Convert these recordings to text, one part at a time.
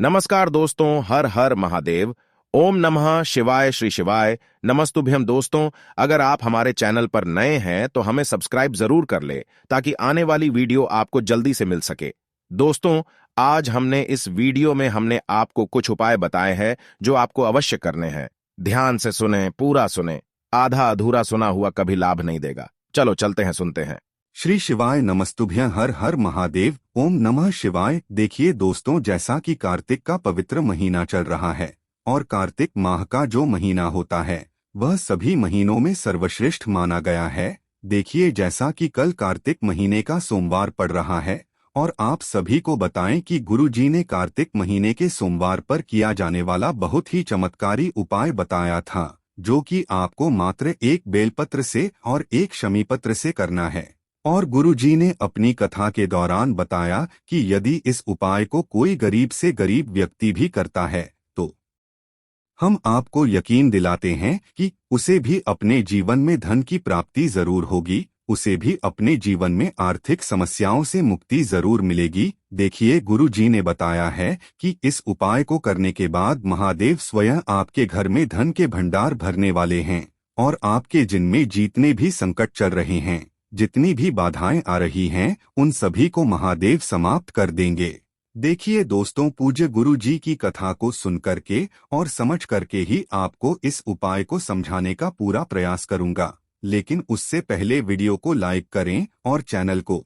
नमस्कार दोस्तों, हर हर महादेव। ओम नमः शिवाय श्री शिवाय। नमस्तुभ्यम दोस्तों। अगर आप हमारे चैनल पर नए हैं तो हमें सब्सक्राइब जरूर कर ले ताकि आने वाली वीडियो आपको जल्दी से मिल सके। दोस्तों, आज इस वीडियो में हमने आपको कुछ उपाय बताए हैं जो आपको अवश्य करने हैं। ध्यान से सुने, पूरा सुने। आधा अधूरा सुना हुआ कभी लाभ नहीं देगा। चलो चलते हैं, सुनते हैं। श्री शिवाय नमस्तुभ्यं हर हर महादेव। ओम नमः शिवाय। देखिए दोस्तों, जैसा कि कार्तिक का पवित्र महीना चल रहा है और कार्तिक माह का जो महीना होता है वह सभी महीनों में सर्वश्रेष्ठ माना गया है। देखिए, जैसा कि कल कार्तिक महीने का सोमवार पड़ रहा है और आप सभी को बताएं कि गुरुजी ने कार्तिक महीने के सोमवार पर किया जाने वाला बहुत ही चमत्कारी उपाय बताया था, जो कि आपको मात्र एक बेलपत्र से और एक शमीपत्र से करना है। और गुरुजी ने अपनी कथा के दौरान बताया कि यदि इस उपाय को कोई गरीब से गरीब व्यक्ति भी करता है तो हम आपको यकीन दिलाते हैं कि उसे भी अपने जीवन में धन की प्राप्ति जरूर होगी, उसे भी अपने जीवन में आर्थिक समस्याओं से मुक्ति जरूर मिलेगी। देखिए, गुरुजी ने बताया है कि इस उपाय को करने के बाद महादेव स्वयं आपके घर में धन के भंडार भरने वाले हैं और आपके जिनमें जितने भी संकट चल रहे हैं, जितनी भी बाधाएं आ रही हैं, उन सभी को महादेव समाप्त कर देंगे। देखिए दोस्तों, पूज्य गुरु जी की कथा को सुन करके और समझ करके ही आपको इस उपाय को समझाने का पूरा प्रयास करूंगा, लेकिन उससे पहले वीडियो को लाइक करें और चैनल को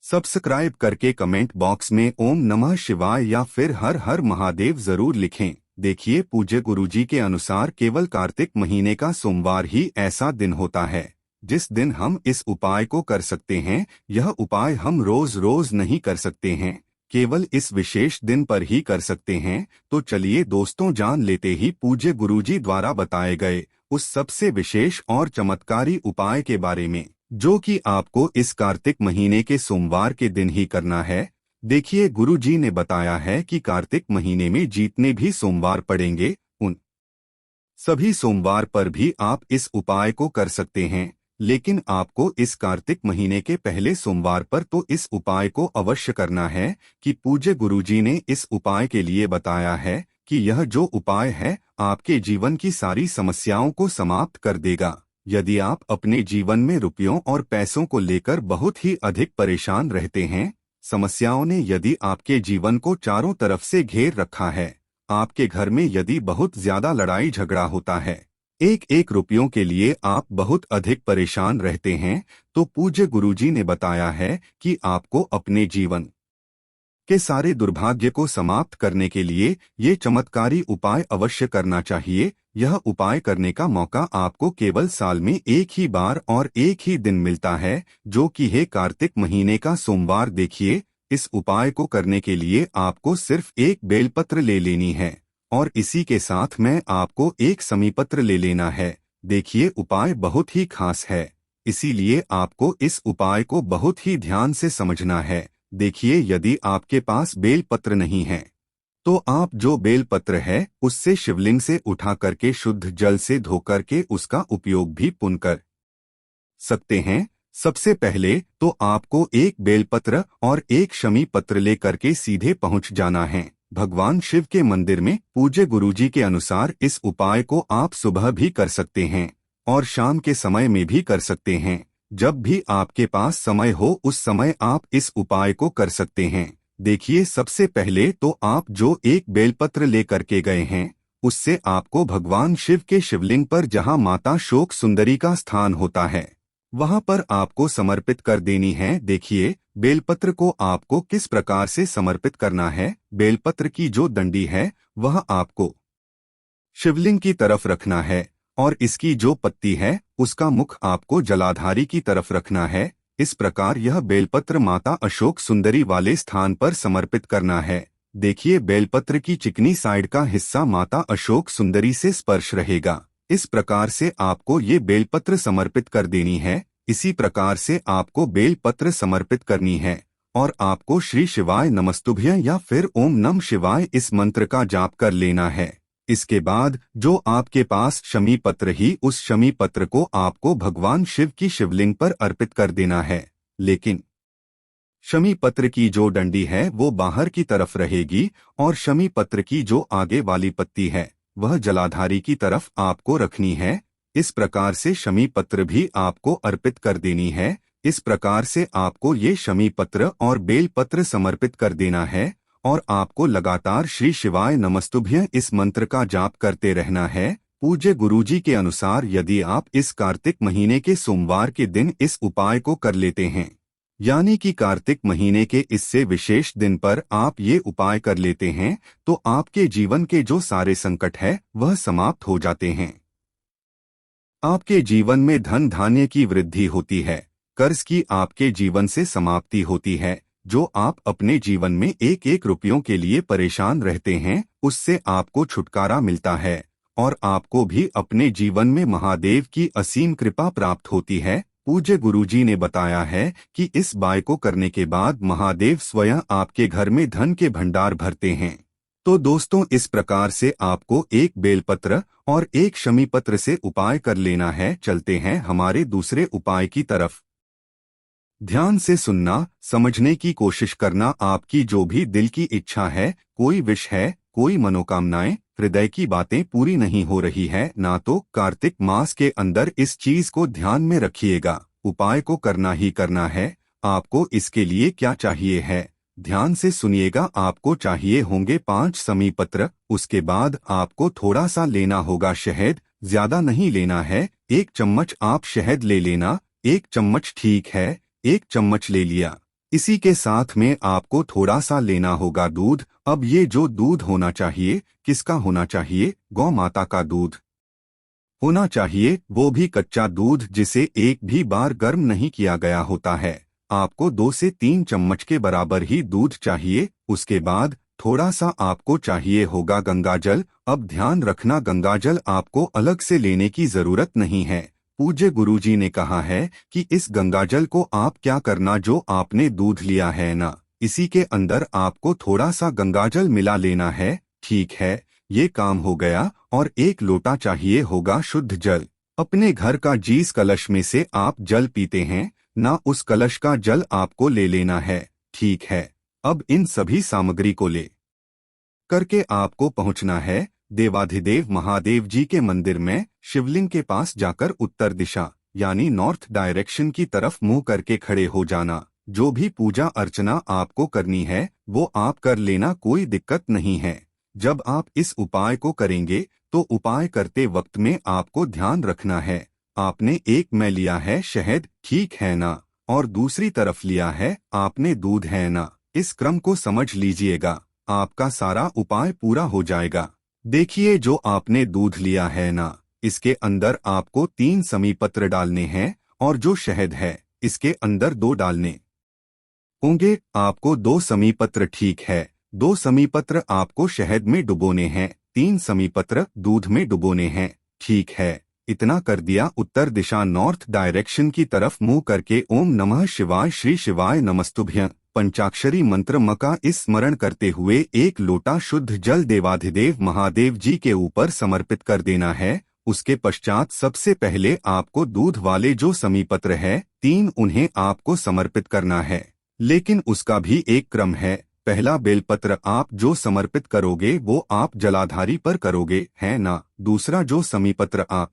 सब्सक्राइब करके कमेंट बॉक्स में ओम नमः शिवाय या फिर हर हर महादेव जरूर लिखें। देखिए, पूज्य गुरु जी के अनुसार केवल कार्तिक महीने का सोमवार ही ऐसा दिन होता है जिस दिन हम इस उपाय को कर सकते हैं। यह उपाय हम रोज रोज नहीं कर सकते हैं, केवल इस विशेष दिन पर ही कर सकते हैं। तो चलिए दोस्तों, जान लेते ही पूज्य गुरुजी द्वारा बताए गए उस सबसे विशेष और चमत्कारी उपाय के बारे में, जो कि आपको इस कार्तिक महीने के सोमवार के दिन ही करना है। देखिए, गुरुजी ने बताया है कि कार्तिक महीने में जितने भी सोमवार पड़ेंगे उन सभी सोमवार पर भी आप इस उपाय को कर सकते हैं, लेकिन आपको इस कार्तिक महीने के पहले सोमवार पर तो इस उपाय को अवश्य करना है। कि पूज्य गुरुजी ने इस उपाय के लिए बताया है कि यह जो उपाय है आपके जीवन की सारी समस्याओं को समाप्त कर देगा। यदि आप अपने जीवन में रुपयों और पैसों को लेकर बहुत ही अधिक परेशान रहते हैं, समस्याओं ने यदि आपके जीवन को चारों तरफ से घेर रखा है, आपके घर में यदि बहुत ज्यादा लड़ाई झगड़ा होता है, एक एक रुपयों के लिए आप बहुत अधिक परेशान रहते हैं, तो पूज्य गुरुजी ने बताया है कि आपको अपने जीवन के सारे दुर्भाग्य को समाप्त करने के लिए ये चमत्कारी उपाय अवश्य करना चाहिए। यह उपाय करने का मौका आपको केवल साल में एक ही बार और एक ही दिन मिलता है, जो कि है कार्तिक महीने का सोमवार। देखिए, इस उपाय को करने के लिए आपको सिर्फ एक बेलपत्र ले लेनी है और इसी के साथ में आपको एक शमीपत्र ले लेना है। देखिए, उपाय बहुत ही खास है, इसीलिए आपको इस उपाय को बहुत ही ध्यान से समझना है। देखिए, यदि आपके पास बेलपत्र नहीं है तो आप जो बेलपत्र है उससे शिवलिंग से उठा करके शुद्ध जल से धो करके उसका उपयोग भी पुण्य कर सकते हैं। सबसे पहले तो आपको एक बेलपत्र और एक शमी पत्र ले करके सीधे पहुंच जाना है भगवान शिव के मंदिर में। पूज्य गुरुजी के अनुसार इस उपाय को आप सुबह भी कर सकते हैं और शाम के समय में भी कर सकते हैं। जब भी आपके पास समय हो उस समय आप इस उपाय को कर सकते हैं। देखिए, सबसे पहले तो आप जो एक बेलपत्र ले करके गए हैं उससे आपको भगवान शिव के शिवलिंग पर, जहां माता शोक सुंदरी का स्थान होता है, वहां पर आपको समर्पित कर देनी है। देखिए, बेलपत्र को आपको किस प्रकार से समर्पित करना है। बेलपत्र की जो डंडी है वह आपको शिवलिंग की तरफ रखना है और इसकी जो पत्ती है उसका मुख आपको जलाधारी की तरफ रखना है। इस प्रकार यह बेलपत्र माता अशोक सुंदरी वाले स्थान पर समर्पित करना है। देखिए, बेलपत्र की चिकनी साइड का हिस्सा माता अशोक सुंदरी से स्पर्श रहेगा। इस प्रकार से आपको ये बेलपत्र समर्पित कर देनी है। इसी प्रकार से आपको बेलपत्र समर्पित करनी है और आपको श्री शिवाय नमस्तुभ्यं या फिर ओम नमः शिवाय इस मंत्र का जाप कर लेना है। इसके बाद जो आपके पास शमी पत्र ही, उस शमी पत्र को आपको भगवान शिव की शिवलिंग पर अर्पित कर देना है। लेकिन शमी पत्र की जो डंडी है वो बाहर की तरफ रहेगी और शमी पत्र की जो आगे वाली पत्ती है वह जलाधारी की तरफ आपको रखनी है। इस प्रकार से शमी पत्र भी आपको अर्पित कर देनी है। इस प्रकार से आपको ये शमी पत्र और बेल पत्र समर्पित कर देना है और आपको लगातार श्री शिवाय नमस्तुभ्यं इस मंत्र का जाप करते रहना है। पूज्य गुरुजी के अनुसार यदि आप इस कार्तिक महीने के सोमवार के दिन इस उपाय को कर लेते हैं, यानी कि कार्तिक महीने के इससे विशेष दिन पर आप ये उपाय कर लेते हैं, तो आपके जीवन के जो सारे संकट है वह समाप्त हो जाते हैं। आपके जीवन में धन धान्य की वृद्धि होती है, कर्ज की आपके जीवन से समाप्ति होती है। जो आप अपने जीवन में एक एक रुपयों के लिए परेशान रहते हैं उससे आपको छुटकारा मिलता है और आपको भी अपने जीवन में महादेव की असीम कृपा प्राप्त होती है। पूज्य गुरुजी ने बताया है कि इस बाय को करने के बाद महादेव स्वयं आपके घर में धन के भंडार भरते हैं। तो दोस्तों, इस प्रकार से आपको एक बेलपत्र और एक शमी पत्र से उपाय कर लेना है। चलते हैं हमारे दूसरे उपाय की तरफ। ध्यान से सुनना, समझने की कोशिश करना। आपकी जो भी दिल की इच्छा है, कोई विश है, कोई मनोकामनाएं, हृदय की बातें पूरी नहीं हो रही है ना, तो कार्तिक मास के अंदर इस चीज को ध्यान में रखिएगा। उपाय को करना ही करना है। आपको इसके लिए क्या चाहिए है, ध्यान से सुनिएगा। आपको चाहिए होंगे 5 शमी पत्र। उसके बाद आपको थोड़ा सा लेना होगा शहद, ज्यादा नहीं लेना है। 1 चम्मच आप शहद ले लेना। 1 चम्मच ठीक है, 1 चम्मच ले लिया। इसी के साथ में आपको थोड़ा सा लेना होगा दूध। अब ये जो दूध होना चाहिए, किसका होना चाहिए? गौ माता का दूध होना चाहिए, वो भी कच्चा दूध जिसे एक भी बार गर्म नहीं किया गया होता है। आपको 2 से 3 चम्मच के बराबर ही दूध चाहिए। उसके बाद थोड़ा सा आपको चाहिए होगा गंगाजल। अब ध्यान रखना, गंगाजल आपको अलग से लेने की जरूरत नहीं है। पूज्य गुरुजी ने कहा है कि इस गंगाजल को आप क्या करना, जो आपने दूध लिया है ना, इसी के अंदर आपको थोड़ा सा गंगाजल मिला लेना है। ठीक है, ये काम हो गया। और 1 लोटा चाहिए होगा शुद्ध जल। अपने घर का जिस कलश में से आप जल पीते हैं ना, उस कलश का जल आपको ले लेना है। ठीक है, अब इन सभी सामग्री को ले करके आपको पहुंचना है देवाधिदेव महादेव जी के मंदिर में। शिवलिंग के पास जाकर उत्तर दिशा यानी नॉर्थ डायरेक्शन की तरफ मुंह करके खड़े हो जाना। जो भी पूजा अर्चना आपको करनी है वो आप कर लेना, कोई दिक्कत नहीं है। जब आप इस उपाय को करेंगे तो उपाय करते वक्त में आपको ध्यान रखना है, आपने एक में लिया है शहद, ठीक है ना, और दूसरी तरफ लिया है आपने दूध, है ना। इस क्रम को समझ लीजिएगा, आपका सारा उपाय पूरा हो जाएगा। देखिए, जो आपने दूध लिया है ना, इसके अंदर आपको 3 शमी पत्र डालने हैं और जो शहद है इसके अंदर 2 डालने होंगे। आपको 2 शमी पत्र, ठीक है, 2 शमी पत्र आपको शहद में डुबोने हैं, 3 शमी पत्र दूध में डुबोने हैं। ठीक है, इतना कर दिया। उत्तर दिशा नॉर्थ डायरेक्शन की तरफ मुंह करके ओम नमः शिवाय श्री शिवाय नमस्तुभ्यं पंचाक्षरी मंत्र म का स्मरण करते हुए 1 लोटा शुद्ध जल देवाधिदेव महादेव जी के ऊपर समर्पित कर देना है। उसके पश्चात सबसे पहले आपको दूध वाले जो शमी पत्र है 3, उन्हें आपको समर्पित करना है। लेकिन उसका भी एक क्रम है। पहला बेलपत्र आप जो समर्पित करोगे वो आप जलाधारी पर करोगे, है ना। दूसरा जो शमी पत्र आप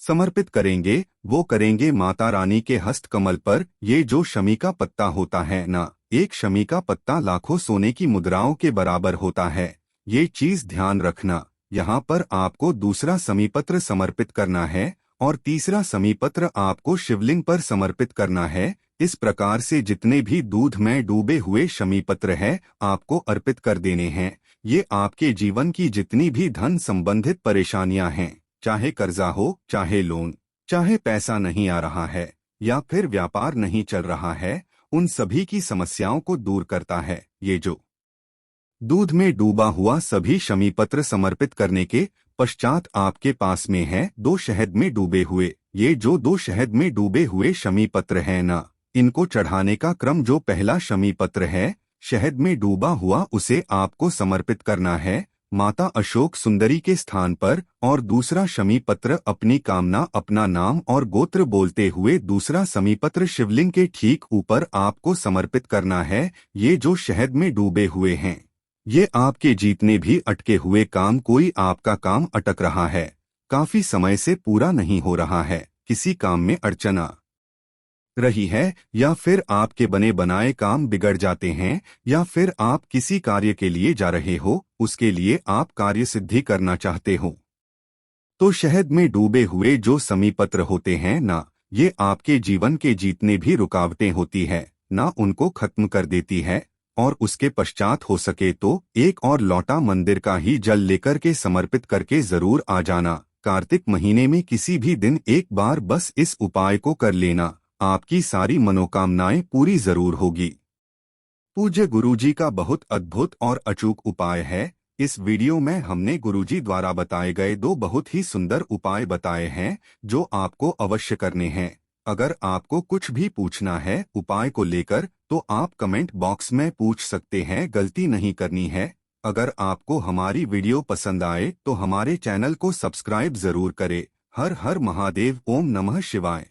समर्पित करेंगे वो करेंगे माता रानी के हस्त कमल पर। ये जो शमी का पत्ता होता है ना, एक शमी का पत्ता लाखों सोने की मुद्राओं के बराबर होता है। ये चीज ध्यान रखना। यहाँ पर आपको दूसरा शमी पत्र समर्पित करना है और तीसरा शमी पत्र आपको शिवलिंग पर समर्पित करना है। इस प्रकार से जितने भी दूध में डूबे हुए शमी पत्र है आपको अर्पित कर देने हैं। ये आपके जीवन की जितनी भी धन संबंधित परेशानियां हैं, चाहे कर्जा हो, चाहे लोन, चाहे पैसा नहीं आ रहा है या फिर व्यापार नहीं चल रहा है, उन सभी की समस्याओं को दूर करता है। ये जो दूध में डूबा हुआ सभी शमी पत्र समर्पित करने के पश्चात आपके पास में है 2 शहद में डूबे हुए। ये जो 2 शहद में डूबे हुए शमी पत्र है ना, इनको चढ़ाने का क्रम, जो पहला शमी पत्र है शहद में डूबा हुआ उसे आपको समर्पित करना है। माता अशोक सुंदरी के स्थान पर, और दूसरा शमीपत्र अपनी कामना अपना नाम और गोत्र बोलते हुए दूसरा शमीपत्र शिवलिंग के ठीक ऊपर आपको समर्पित करना है। ये जो शहद में डूबे हुए हैं, ये आपके जीतने भी अटके हुए काम, कोई आपका काम अटक रहा है, काफी समय से पूरा नहीं हो रहा है, किसी काम में अड़चन आ रही है, या फिर आपके बने बनाए काम बिगड़ जाते हैं, या फिर आप किसी कार्य के लिए जा रहे हो, उसके लिए आप कार्य सिद्धि करना चाहते हो, तो शहद में डूबे हुए जो शमीपत्र होते हैं ना, ये आपके जीवन के जितने भी रुकावटें होती है ना, उनको खत्म कर देती है। और उसके पश्चात हो सके तो एक और लौटा मंदिर का ही जल लेकर के समर्पित करके जरूर आ जाना। कार्तिक महीने में किसी भी दिन एक बार बस इस उपाय को कर लेना, आपकी सारी मनोकामनाएं पूरी जरूर होगी। पूज्य गुरुजी का बहुत अद्भुत और अचूक उपाय है। इस वीडियो में हमने गुरुजी द्वारा बताए गए 2 बहुत ही सुंदर उपाय बताए हैं, जो आपको अवश्य करने हैं। अगर आपको कुछ भी पूछना है उपाय को लेकर, तो आप कमेंट बॉक्स में पूछ सकते हैं, गलती नहीं करनी है। अगर आपको हमारी वीडियो पसंद आए तो हमारे चैनल को सब्सक्राइब जरूर करें। हर हर महादेव। ओम नमः शिवाय।